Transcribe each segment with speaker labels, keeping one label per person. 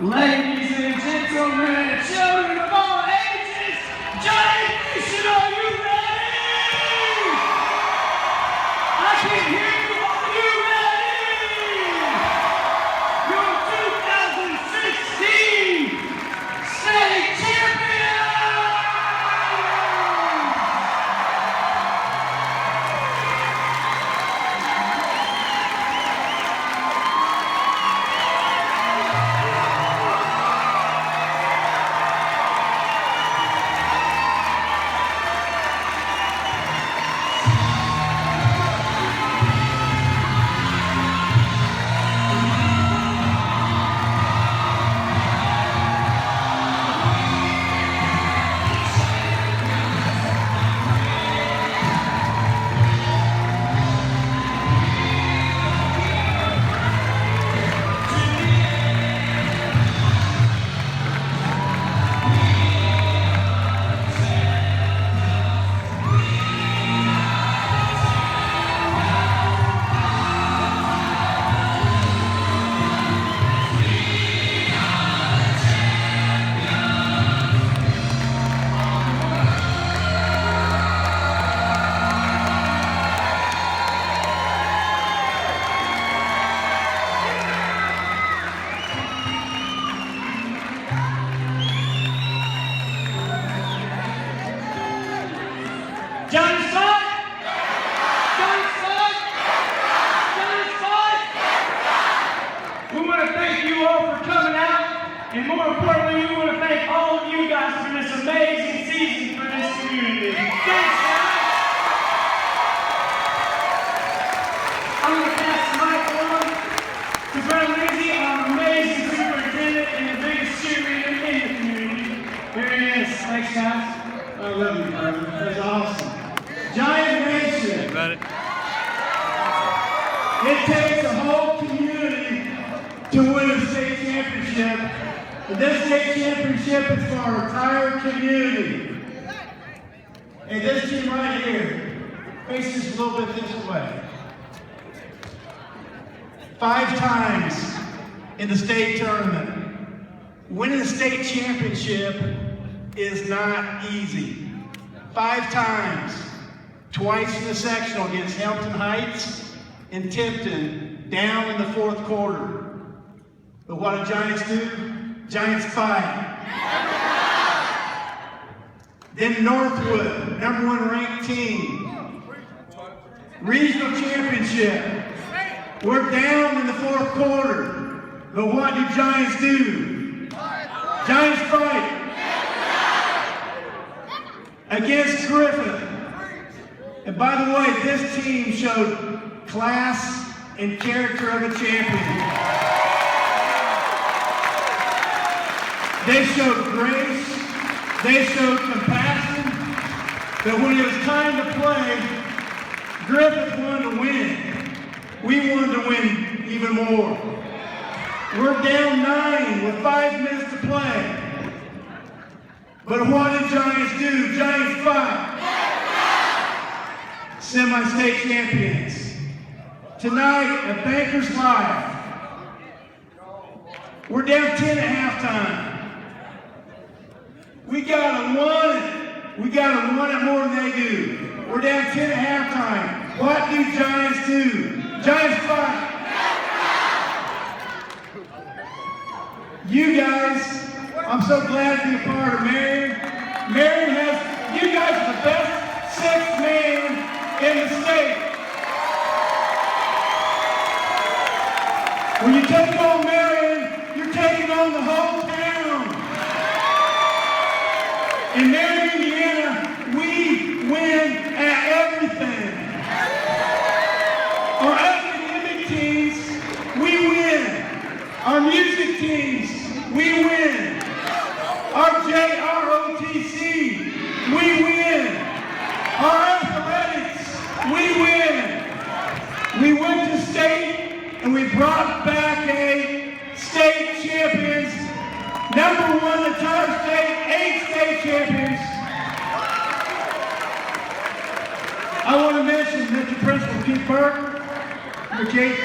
Speaker 1: Ladies and gentlemen, children of all ages, Giant Nation, are you ready? I can hear you. Are you ready? Your 2016 state champion! Giants fight! Giants fight! Giants fight! We want to thank you all for coming out, and more importantly, we want to thank all of you guys for this amazing season for this community. Thanks, guys! I'm going to pass the mic on to Brent Lindsay, our amazing superintendent and the biggest cheerleader in the community. Here he is. Thanks, guys. I love you, brother. That's awesome. Giant Nation. It takes a whole community to win a state championship. And this state championship is for our entire community. And this team right here faces a little bit this way. 5 times in the state tournament. Winning the state championship is not easy. 5 times. Twice in the sectional against Hampton Heights and Tipton, down in the 4th quarter. But what do Giants do? Giants fight. Then Northwood, #1 ranked team. Regional championship. We're down in the 4th quarter. But what do Giants do? Giants fight. Against Griffith. And by the way, this team showed class and character of a champion. They showed grace, they showed compassion, but when it was time to play, Griffith wanted to win. We wanted to win even more. We're down 9 with 5 minutes to play. But what did Giants do? Giants fight. Semi-state champions. Tonight at Bankers Life, we're down 10 at halftime. We gotta want it. We gotta want it more than they do. We're down 10 at halftime. What do Giants do? Giants fight. You guys, I'm so glad to be a part of Marion. Marion has, you guys are the best 6th man in the state. When you take on Marion, you're taking on the whole town. In Marion, Indiana, we win at everything. Our academic teams, we win. Our music teams, we win. Our JROTC, we win. Our athletics, we win. We went to state and we brought back a state champions. #1 entire state, 8 state champions. I want to mention Mr. Principal Keith Burke. Keith.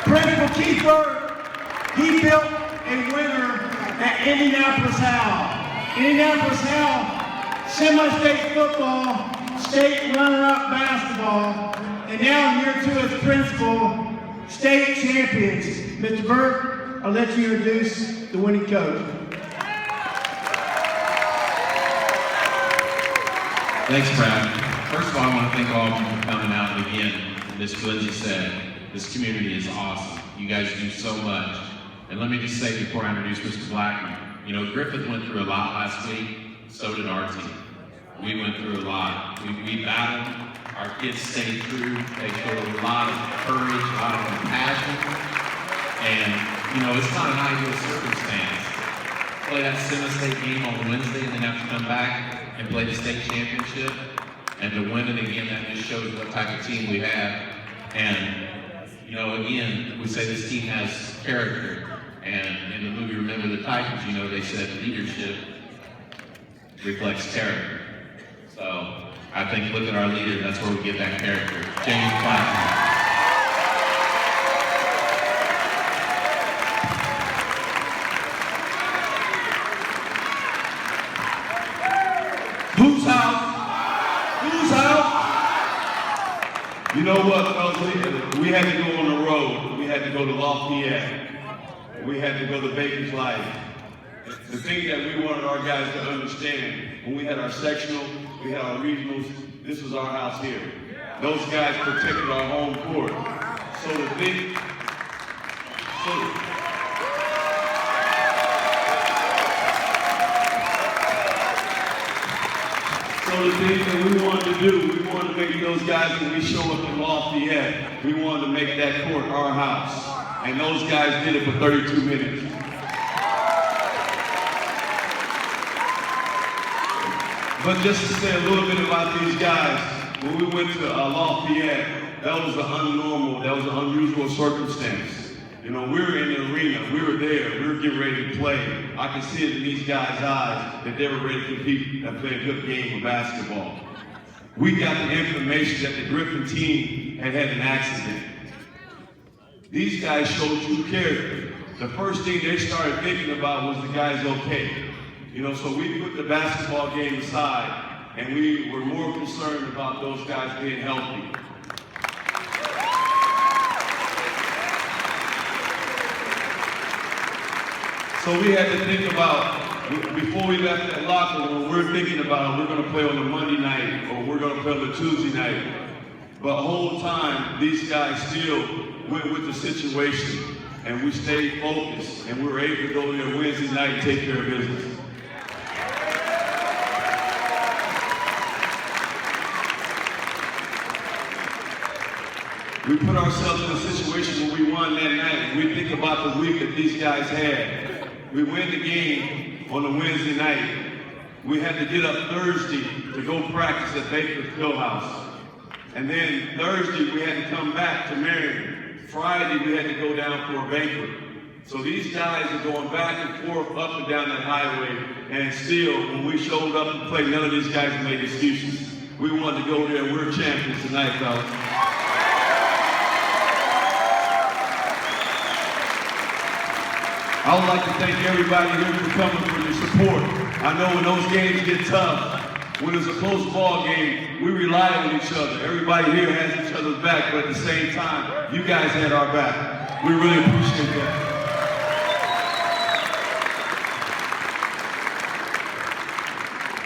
Speaker 1: Principal Keith Burke, he built a winner at Indianapolis Howell. Indianapolis Howell, semi-state football, state runner-up basketball, and now in year 2 as principal, state champions. Mr. Burke, I'll let you introduce the winning coach.
Speaker 2: Thanks, Brad. First of all, I want to thank all of you for coming out. And again, as Lindsay said, this community is awesome. You guys do so much. And let me just say before I introduce Mr. Blackman, you know, Griffith went through a lot last week, so did our team. We went through a lot. We battled. Our kids stayed true. They showed a lot of courage, a lot of compassion. And, you know, it's not an ideal circumstance. Play that semi-state game on Wednesday and then have to come back and play the state championship. And to win it again, that just shows what type of team we have. And, you know, again, we say this team has character. And in the movie Remember the Titans, you know, they said leadership reflects character. So I think, look at our leader, that's where we get that character. James Blackman.
Speaker 3: Who's out? Who's out? You know what, fellas? We had to go on the road. We had to go to Lafayette. We had to go to Baker's Life. The thing that we wanted our guys to understand, when we had our sectional, we had our regionals, this was our house here. Those guys protected our home court. So the thing, So the thing that we wanted to do, we wanted to make those guys, when we show up in Lafayette, we wanted to make that court our house. And those guys did it for 32 minutes. But just to say a little bit about these guys, when we went to Lafayette, that was an unnormal, that was an unusual circumstance. You know, we were in the arena, we were there, we were getting ready to play. I could see it in these guys' eyes that they were ready to compete and play a good game of basketball. We got the information that the Griffin team had an accident. These guys showed true character. The first thing they started thinking about was the guy's okay. You know, so we put the basketball game aside and we were more concerned about those guys being healthy. So we had to think about, before we left that locker room, we're thinking about we're going to play on a Monday night or we're going to play on a Tuesday night. But the whole time, these guys still went with the situation and we stayed focused and we were able to go there Wednesday night and take care of business. We put ourselves in a situation where we won that night. We think about the week that these guys had. We win the game on a Wednesday night. We had to get up Thursday to go practice at Baker's Fieldhouse. And then Thursday we had to come back to Marion. Friday we had to go down for a banquet. So these guys are going back and forth up and down that highway. And still, when we showed up to play, none of these guys made excuses. We wanted to go there and we're champions tonight, fellas. I would like to thank everybody here for coming, for your support. I know when those games get tough, when it's a close ball game, we rely on each other. Everybody here has each other's back, but at the same time, you guys had our back. We really appreciate that.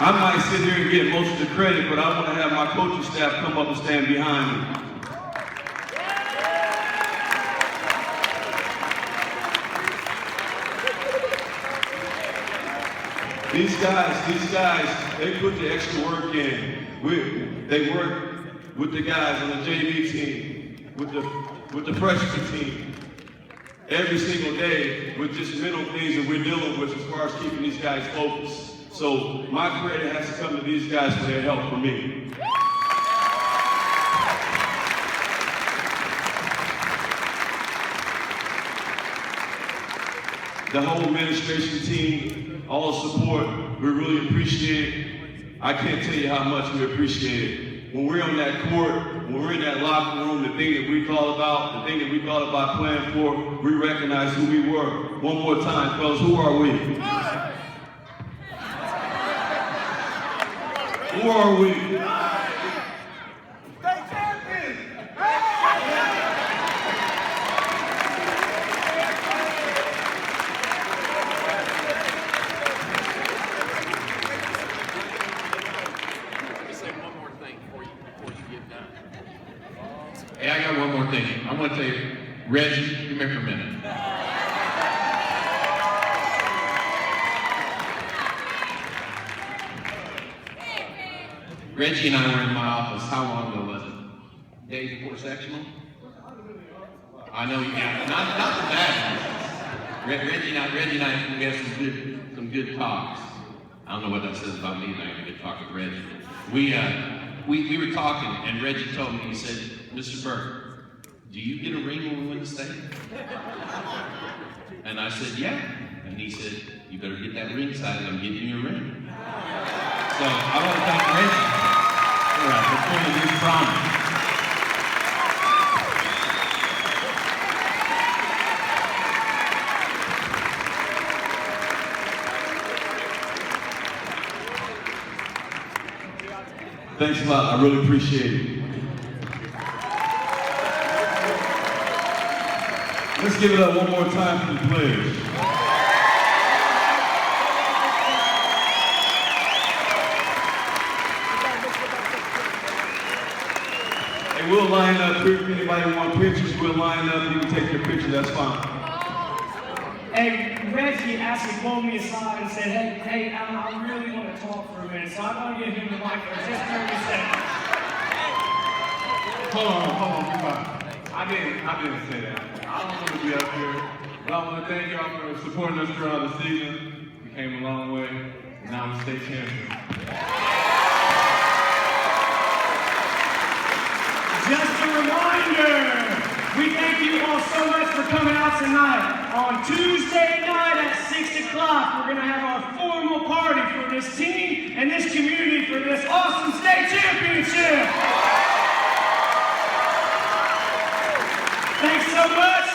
Speaker 3: I might sit here and get most of the credit, but I want to have my coaching staff come up and stand behind me. These guys, they put the extra work in. They work with the guys on the JV team, with the freshman team, every single day with just mental things that we're dealing with as far as keeping these guys focused. So my credit has to come to these guys for their help for me. The whole administration team, all support, we really appreciate it. I can't tell you how much we appreciate it. when we're on that court, when we're in that locker room, the thing that we thought about, the thing that we thought about playing for, we recognize who we were. One more time, fellas, who are we? Who are we?
Speaker 1: State champions!
Speaker 2: Hey, I got one more thing. I want to tell you, Reggie, come here for a minute. Reggie and I were in my office. How long ago was it? Days before sectional? I know you got not the bad ones. Reggie and I we had some good talks. I don't know what that says about me. I had a good talk with Reggie. We were talking, and Reggie told me, he said, Mr. Burke, do you get a ring when we win the state? And I said, yeah. And he said, you better get that ring signed. I'm getting you a ring. So I want to thank Reggie for fulfilling his promise.
Speaker 3: Thanks a lot. I really appreciate it. Let's give it up one more time for the players. Hey, we'll line up here. If anybody want pictures, we'll line up. You can take your picture. That's fine.
Speaker 4: Hey, Reggie actually pulled me aside and said, hey, Alan, I really want to talk for a minute, so I'm going to give him the mic for just 30 seconds.
Speaker 5: Hold on, be quiet. I didn't say that. I don't want to be up here, but I want to thank y'all for supporting us throughout the season. We came a long way, and now I'm state champion.
Speaker 4: Just a reminder, we thank you all so much for coming out tonight. On Tuesday night at 6 o'clock, we're going to have our formal party for this team and this community for this awesome state championship. Thanks so much.